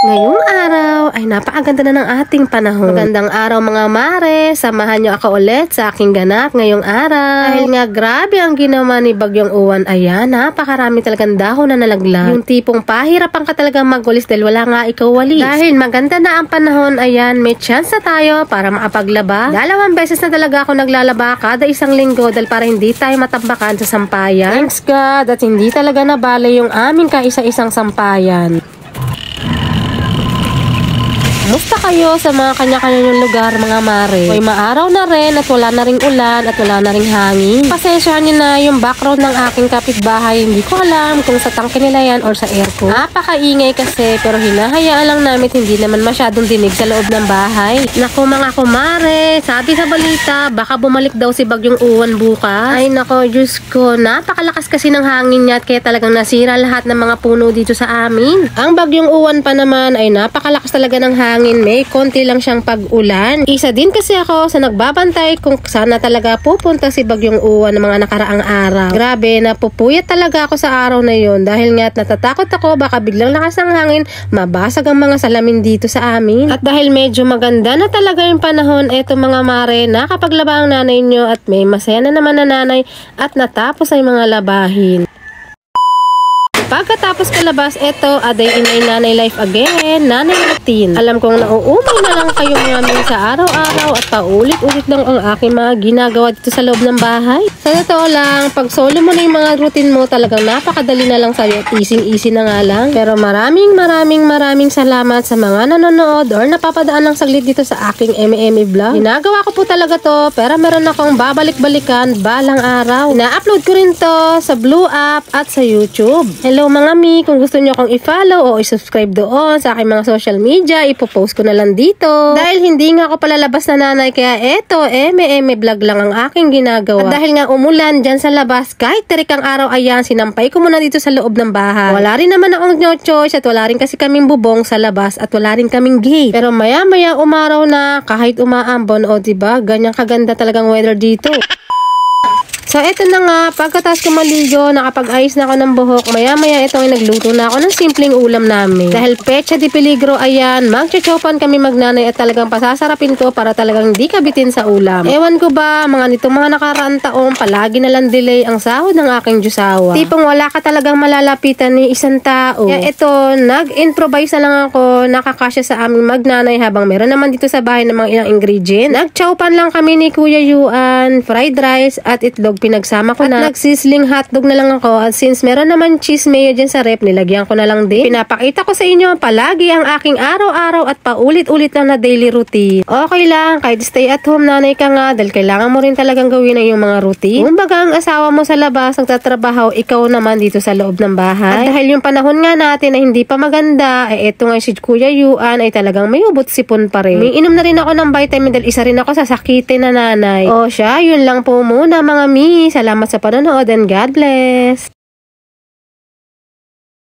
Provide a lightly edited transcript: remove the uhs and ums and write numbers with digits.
Ngayong araw ay napakaganda na ng ating panahon. Magandang araw mga mare, samahan nyo ako ulit sa aking ganap ngayong araw. Dahil nga grabe ang ginawa ni Bagyong Uwan, ayan, napakarami talagang dahon na nalaglag. Yung tipong pahirapan ka talagang magwalis dahil wala nga ikaw walis. Dahil maganda na ang panahon, ayan, may chance na tayo para makapaglaba. 2 beses na talaga ako naglalaba kada isang linggo dahil para hindi tayo matambakan sa sampayan. Thanks God at hindi talaga nabale yung aming kaisa-isang sampayan. Musta kayo sa mga kanya-kanyang lugar mga mare? May maaraw na rin at wala na ring ulan at wala na ring hangin. Pasensyahan nyo na yung background ng aking kapitbahay. Hindi ko alam kung sa tangke nila yan or sa aircon. Napakaingay kasi pero hinahayaan lang namin hindi naman masyadong dinig sa loob ng bahay. Naku mga kumare, sabi sa balita baka bumalik daw si Bagyong Uwan bukas. Ay nako, Diyos ko, napakalakas kasi ng hangin niya at kaya talagang nasira lahat ng mga puno dito sa amin. Ang Bagyong Uwan pa naman ay napakalakas talaga ng hangin. May konti lang siyang pag-ulan. Isa din kasi ako sa nagbabantay kung sana talaga pupunta si Bagyong Uwan ng mga nakaraang araw. Grabe, napupuyat talaga ako sa araw na yon dahil nga natatakot ako baka biglang lakas ng hangin, mabasag ang mga salamin dito sa amin. At dahil medyo maganda na talaga yung panahon, eto mga mare, nakapaglaba ang nanay nyo at may masaya na naman na nanay at natapos ay mga labahin. Pagkatapos palabas, eto, a day in my nanay life again, nanay routine. Alam kong nauumay na lang kayo namin sa araw-araw at paulit-ulit lang ang aking mga ginagawa dito sa loob ng bahay. Sa totoo lang, pag solo mo na yung mga routine mo, talagang napakadali na lang sa'yo at easy na nga lang. Pero maraming salamat sa mga nanonood or napapadaan ng saglit dito sa aking eme vlog. Ginagawa ko po talaga to, pero meron akong babalik-balikan balang araw. Ina-upload ko rin to sa Blue App at sa YouTube. Hello mga mi, kung gusto nyo akong i-follow o i-subscribe doon sa aking mga social media, ipopost ko na lang dito. Dahil hindi nga ako palalabas na nanay, kaya eto, eme vlog lang ang aking ginagawa. At dahil nga umulan dyan sa labas, kahit terik ang araw, ayan, sinampay ko muna dito sa loob ng bahay. Wala rin naman akong no choice at wala rin kasi kaming bubong sa labas at wala rin kaming gate. Pero maya-maya umaraw na, kahit umaambon, o diba, ganyang kaganda talagang weather dito. So, eto na nga, pagkatapos ko maligo, nakapag-ayos na ako ng buhok, maya-maya ito ay nagluto na ako ng simpleng ulam namin. Dahil pecha di peligro, ayan, magchochopan kami magnanay at talagang pasasarapin ko para talagang di kabitin sa ulam. Ewan ko ba, mga nitong mga nakaraang taong, palagi na lang delay ang sahod ng aking Diyosawa. Tipong wala ka talagang malalapitan ni isang tao. Kaya ito, nag-improvise na lang ako, nakakasya sa aming magnanay habang meron naman dito sa bahay ng mga ilang ingredient. Nagchowpan lang kami ni Kuya Yuan, fried rice at itlog. Pinagsama ko na. Nagsisling hotdog na lang ako at since meron naman cheese mayo dyan sa rep, nilagyan ko na lang din. Pinapakita ko sa inyo palagi ang aking araw-araw at paulit-ulit lang na daily routine. Okay lang, kahit stay at home nanay ka nga dahil kailangan mo rin talagang gawin ang iyong mga routine. Kung baga ang asawa mo sa labas nagtatrabaho, ikaw naman dito sa loob ng bahay. At dahil yung panahon nga natin na hindi pa maganda, eto nga si Kuya Yuan ay talagang may ubot sipon pa rin. May inom na rin ako ng vitamin dahil isa rin ako sa sakitin na nanay. O siya, yun lang po muna mga mi. Salamat sa panonood and God bless!